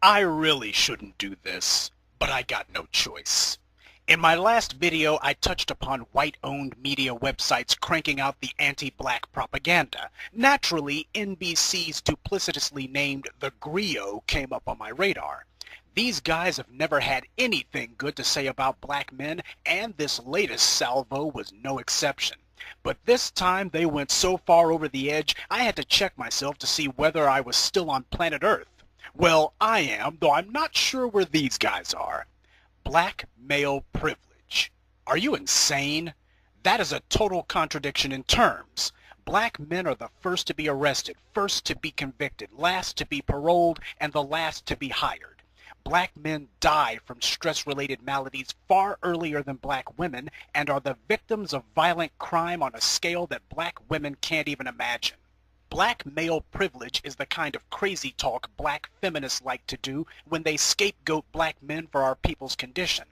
I really shouldn't do this, but I got no choice. In my last video, I touched upon white-owned media websites cranking out the anti-black propaganda. Naturally, NBC's duplicitously named The Grio came up on my radar. These guys have never had anything good to say about black men, and this latest salvo was no exception. But this time they went so far over the edge, I had to check myself to see whether I was still on planet Earth. Well, I am, though I'm not sure where these guys are. Black male privilege. Are you insane? That is a total contradiction in terms. Black men are the first to be arrested, first to be convicted, last to be paroled, and the last to be hired. Black men die from stress-related maladies far earlier than black women and are the victims of violent crime on a scale that black women can't even imagine. Black male privilege is the kind of crazy talk black feminists like to do when they scapegoat black men for our people's condition.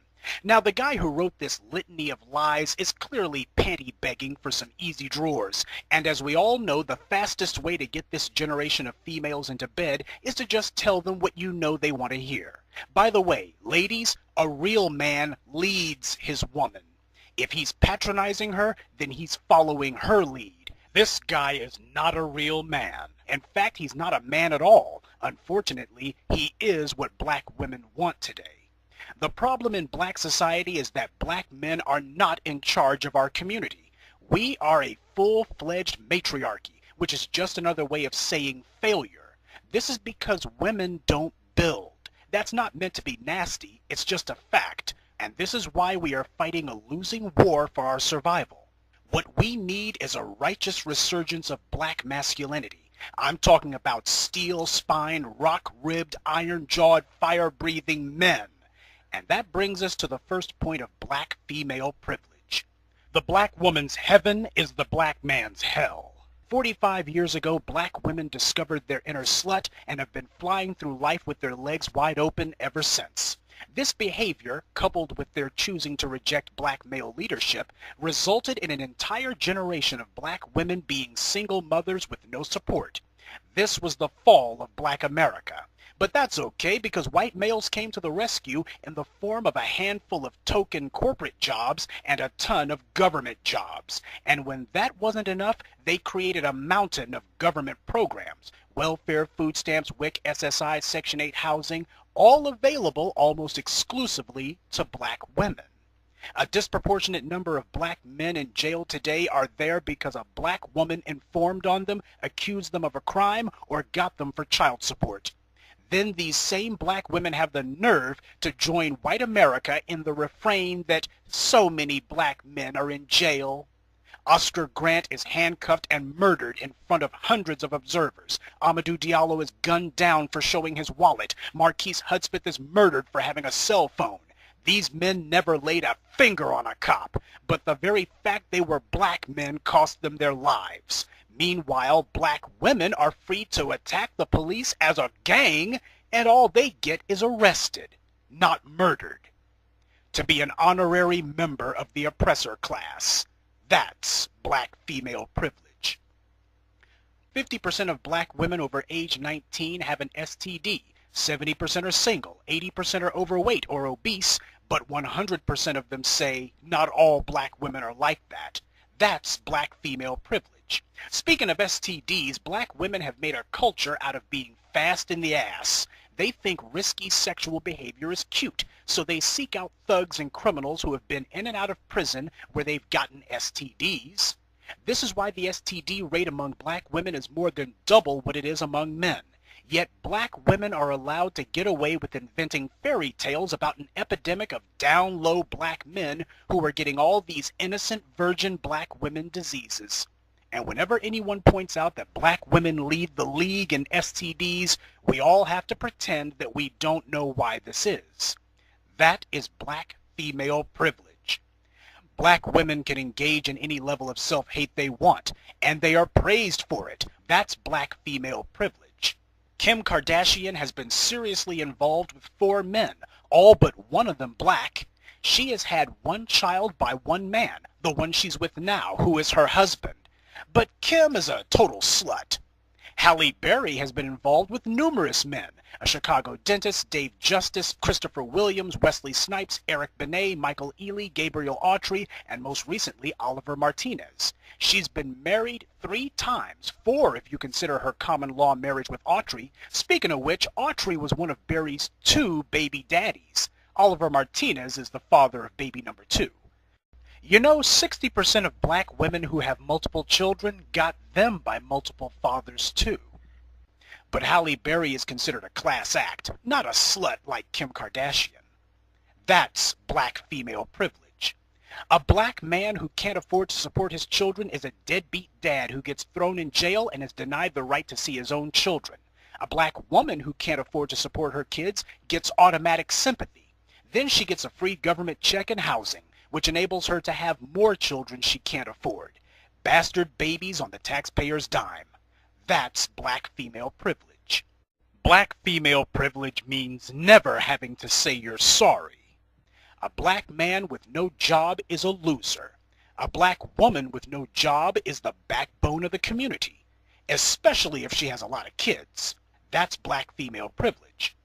Now, the guy who wrote this litany of lies is clearly panty-begging for some easy drawers, and as we all know, the fastest way to get this generation of females into bed is to just tell them what you know they want to hear. By the way, ladies, a real man leads his woman. If he's patronizing her, then he's following her lead. This guy is not a real man. In fact, he's not a man at all. Unfortunately, he is what black women want today. The problem in black society is that black men are not in charge of our community. We are a full-fledged matriarchy, which is just another way of saying failure. This is because women don't build. That's not meant to be nasty, it's just a fact. And this is why we are fighting a losing war for our survival. What we need is a righteous resurgence of black masculinity. I'm talking about steel-spined, rock-ribbed, iron-jawed, fire-breathing men. And that brings us to the first point of black female privilege. The black woman's heaven is the black man's hell. 45 years ago, black women discovered their inner slut and have been flying through life with their legs wide open ever since. This behavior, coupled with their choosing to reject black male leadership, resulted in an entire generation of black women being single mothers with no support. This was the fall of black America. But that's okay, because white males came to the rescue in the form of a handful of token corporate jobs and a ton of government jobs. And when that wasn't enough, they created a mountain of government programs: welfare, food stamps, WIC, SSI, Section 8 housing, all available almost exclusively to black women. A disproportionate number of black men in jail today are there because a black woman informed on them, accused them of a crime, or got them for child support. Then these same black women have the nerve to join white America in the refrain that so many black men are in jail. Oscar Grant is handcuffed and murdered in front of hundreds of observers. Amadou Diallo is gunned down for showing his wallet. Marquise Hudspeth is murdered for having a cell phone. These men never laid a finger on a cop, but the very fact they were black men cost them their lives. Meanwhile, black women are free to attack the police as a gang, and all they get is arrested, not murdered. To be an honorary member of the oppressor class. That's black female privilege. 50% of black women over age 19 have an STD. 70% are single, 80% are overweight or obese, but 100% of them say not all black women are like that. That's black female privilege. Speaking of STDs, black women have made a culture out of being fast in the ass. They think risky sexual behavior is cute, so they seek out thugs and criminals who have been in and out of prison where they've gotten STDs. This is why the STD rate among black women is more than double what it is among men. Yet black women are allowed to get away with inventing fairy tales about an epidemic of down-low black men who are getting all these innocent virgin black women diseases. And whenever anyone points out that black women lead the league in STDs, we all have to pretend that we don't know why this is. That is black female privilege. Black women can engage in any level of self-hate they want, and they are praised for it. That's black female privilege. Kim Kardashian has been seriously involved with 4 men, all but one of them black. She has had 1 child by 1 man, the one she's with now, who is her husband. But Kim is a total slut. Halle Berry has been involved with numerous men: a Chicago dentist, Dave Justice, Christopher Williams, Wesley Snipes, Eric Benet, Michael Ealy, Gabriel Autry, and most recently Oliver Martinez. She's been married 3 times, 4 if you consider her common law marriage with Autry. Speaking of which, Autry was one of Berry's 2 baby daddies. Oliver Martinez is the father of baby number 2. You know, 60% of black women who have multiple children got them by multiple fathers too. But Halle Berry is considered a class act, not a slut like Kim Kardashian. That's black female privilege. A black man who can't afford to support his children is a deadbeat dad who gets thrown in jail and is denied the right to see his own children. A black woman who can't afford to support her kids gets automatic sympathy. Then she gets a free government check and housing, which enables her to have more children she can't afford. Bastard babies on the taxpayer's dime. That's black female privilege. Black female privilege means never having to say you're sorry. A black man with no job is a loser. A black woman with no job is the backbone of the community, especially if she has a lot of kids. That's black female privilege.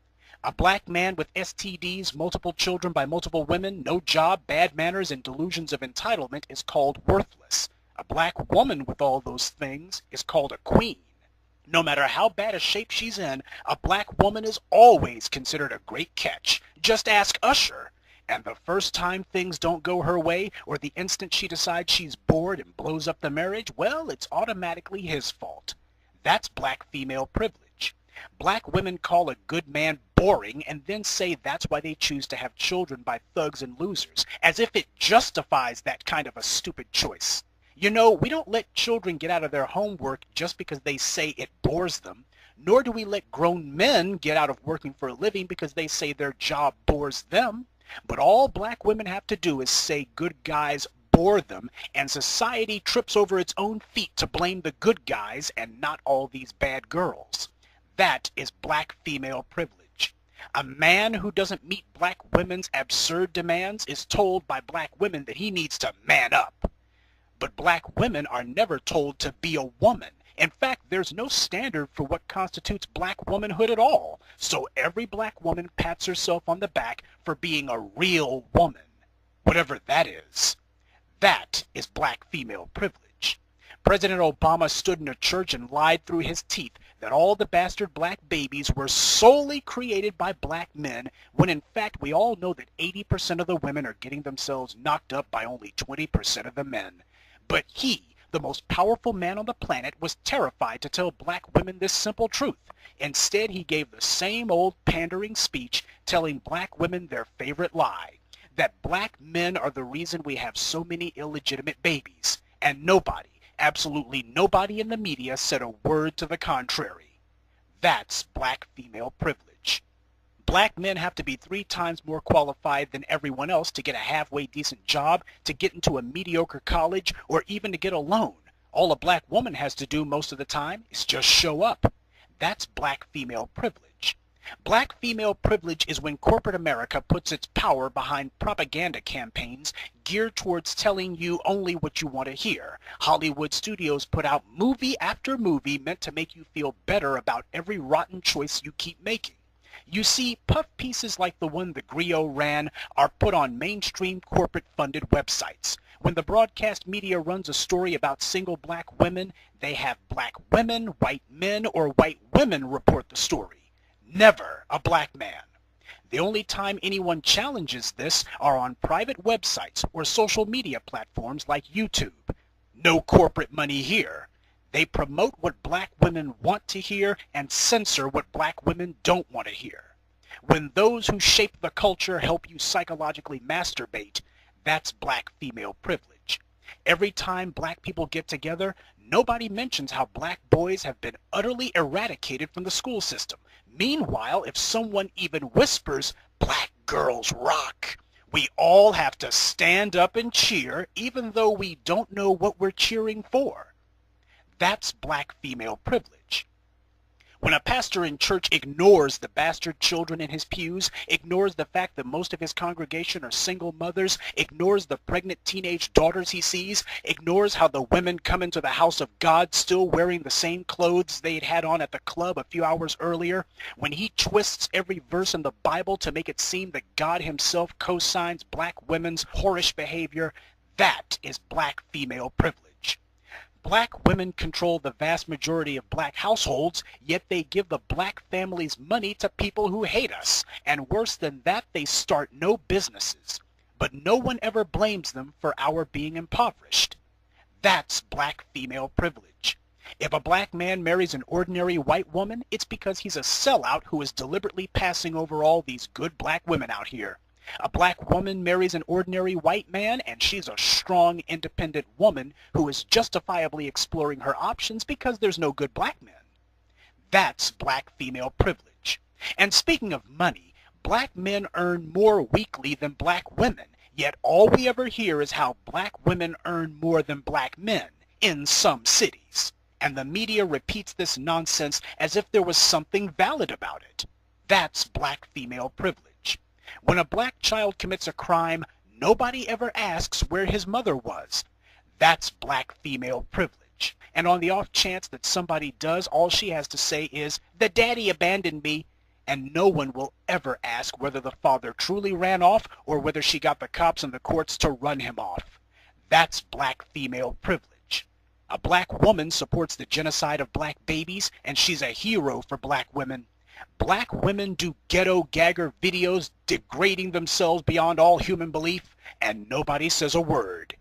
A black man with STDs, multiple children by multiple women, no job, bad manners, and delusions of entitlement is called worthless. A black woman with all those things is called a queen. No matter how bad a shape she's in, a black woman is always considered a great catch. Just ask Usher. And the first time things don't go her way, or the instant she decides she's bored and blows up the marriage, well, it's automatically his fault. That's black female privilege. Black women call a good man boring and then say that's why they choose to have children by thugs and losers, as if it justifies that kind of a stupid choice. You know, we don't let children get out of their homework just because they say it bores them, nor do we let grown men get out of working for a living because they say their job bores them. But all black women have to do is say good guys bore them, and society trips over its own feet to blame the good guys and not all these bad girls. That is black female privilege. A man who doesn't meet black women's absurd demands is told by black women that he needs to man up. But black women are never told to be a woman. In fact, there's no standard for what constitutes black womanhood at all. So every black woman pats herself on the back for being a real woman, whatever that is. That is black female privilege. President Obama stood in a church and lied through his teeth that all the bastard black babies were solely created by black men, when in fact we all know that 80% of the women are getting themselves knocked up by only 20% of the men. But he, the most powerful man on the planet, was terrified to tell black women this simple truth. Instead, he gave the same old pandering speech telling black women their favorite lie, that black men are the reason we have so many illegitimate babies, and nobody, absolutely nobody in the media said a word to the contrary. That's black female privilege. Black men have to be 3 times more qualified than everyone else to get a halfway decent job, to get into a mediocre college, or even to get a loan. All a black woman has to do most of the time is just show up. That's black female privilege. Black female privilege is when corporate America puts its power behind propaganda campaigns geared towards telling you only what you want to hear. Hollywood studios put out movie after movie meant to make you feel better about every rotten choice you keep making. You see, puff pieces like the one the Griot ran are put on mainstream corporate-funded websites. When the broadcast media runs a story about single black women, they have black women, white men, or white women report the story. Never a black man. The only time anyone challenges this are on private websites or social media platforms like YouTube. No corporate money here. They promote what black women want to hear and censor what black women don't want to hear. When those who shape the culture help you psychologically masturbate, that's black female privilege. Every time black people get together, nobody mentions how black boys have been utterly eradicated from the school system. Meanwhile, if someone even whispers, "Black girls rock," we all have to stand up and cheer, even though we don't know what we're cheering for. That's black female privilege. When a pastor in church ignores the bastard children in his pews, ignores the fact that most of his congregation are single mothers, ignores the pregnant teenage daughters he sees, ignores how the women come into the house of God still wearing the same clothes they'd had on at the club a few hours earlier, when he twists every verse in the Bible to make it seem that God himself co-signs black women's whorish behavior, that is black female privilege. Black women control the vast majority of black households, yet they give the black families money to people who hate us, and worse than that, they start no businesses. But no one ever blames them for our being impoverished. That's black female privilege. If a black man marries an ordinary white woman, it's because he's a sellout who is deliberately passing over all these good black women out here. A black woman marries an ordinary white man, and she's a strong, independent woman who is justifiably exploring her options because there's no good black men. That's black female privilege. And speaking of money, black men earn more weekly than black women, yet all we ever hear is how black women earn more than black men in some cities. And the media repeats this nonsense as if there was something valid about it. That's black female privilege. When a black child commits a crime, nobody ever asks where his mother was. That's black female privilege. And on the off chance that somebody does, all she has to say is, "The daddy abandoned me," and no one will ever ask whether the father truly ran off or whether she got the cops and the courts to run him off. That's black female privilege. A black woman supports the genocide of black babies, and she's a hero for black women. Black women do ghetto gagger videos degrading themselves beyond all human belief, and nobody says a word.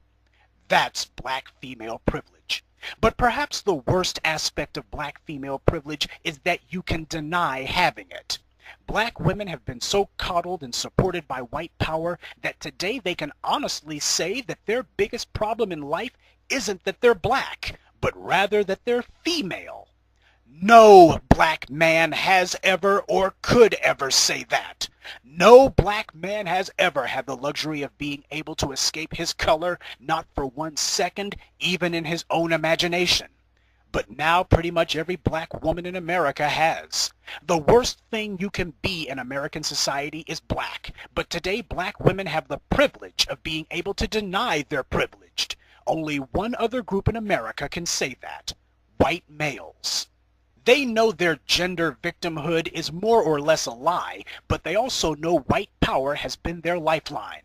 That's black female privilege. But perhaps the worst aspect of black female privilege is that you can deny having it. Black women have been so coddled and supported by white power that today they can honestly say that their biggest problem in life isn't that they're black, but rather that they're female. No black man has ever or could ever say that. No black man has ever had the luxury of being able to escape his color, not for 1 second, even in his own imagination. But now pretty much every black woman in America has. The worst thing you can be in American society is black, but today black women have the privilege of being able to deny they're privileged. Only one other group in America can say that: white males. They know their gender victimhood is more or less a lie, but they also know white power has been their lifeline.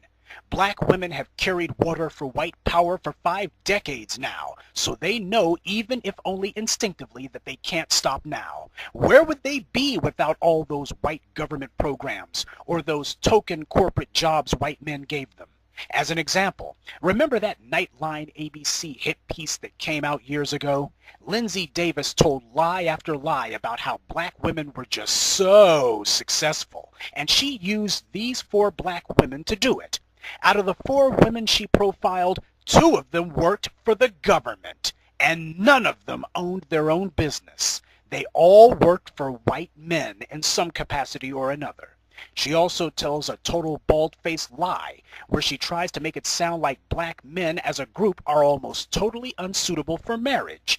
Black women have carried water for white power for 5 decades now, so they know, even if only instinctively, that they can't stop now. Where would they be without all those white government programs, or those token corporate jobs white men gave them? As an example, remember that Nightline ABC hit piece that came out years ago? Lindsay Davis told lie after lie about how black women were just so successful, and she used these 4 black women to do it. Out of the 4 women she profiled, 2 of them worked for the government, and none of them owned their own business. They all worked for white men in some capacity or another. She also tells a total bald-faced lie, where she tries to make it sound like black men as a group are almost totally unsuitable for marriage.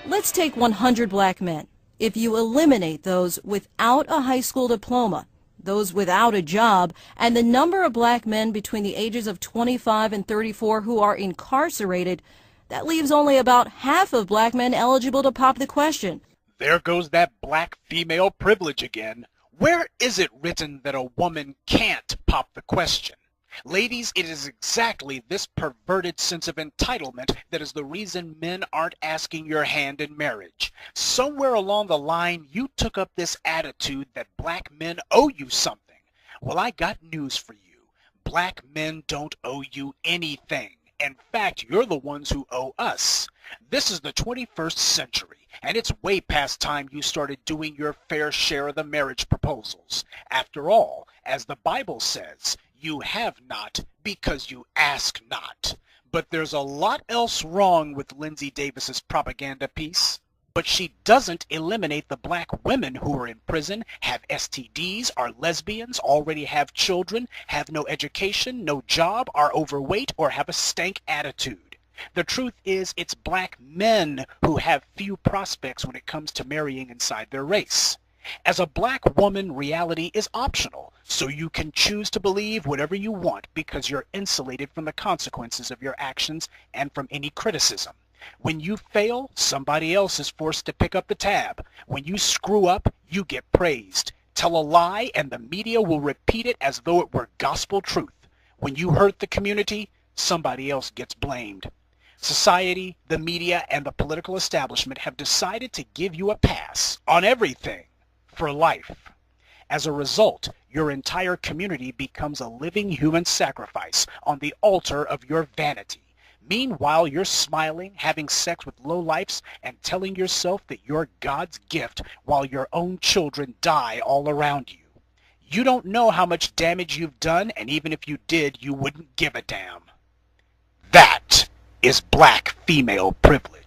Let's take 100 black men. If you eliminate those without a high school diploma, those without a job, and the number of black men between the ages of 25 and 34 who are incarcerated, that leaves only about half of black men eligible to pop the question. There goes that black female privilege again. Where is it written that a woman can't pop the question? Ladies, it is exactly this perverted sense of entitlement that is the reason men aren't asking your hand in marriage. Somewhere along the line, you took up this attitude that black men owe you something. Well, I got news for you. Black men don't owe you anything. In fact, you're the ones who owe us. This is the 21st century, and it's way past time you started doing your fair share of the marriage proposals. After all, as the Bible says, you have not because you ask not. But there's a lot else wrong with Lindsay Davis's propaganda piece. But she doesn't eliminate the black women who are in prison, have STDs, are lesbians, already have children, have no education, no job, are overweight, or have a stank attitude. The truth is, it's black men who have few prospects when it comes to marrying inside their race. As a black woman, reality is optional, so you can choose to believe whatever you want because you're insulated from the consequences of your actions and from any criticism. When you fail, somebody else is forced to pick up the tab. When you screw up, you get praised. Tell a lie and the media will repeat it as though it were gospel truth. When you hurt the community, somebody else gets blamed. Society, the media, and the political establishment have decided to give you a pass on everything for life. As a result, your entire community becomes a living human sacrifice on the altar of your vanity. Meanwhile, you're smiling, having sex with lowlifes, and telling yourself that you're God's gift while your own children die all around you. You don't know how much damage you've done, and even if you did, you wouldn't give a damn. That is black female privilege.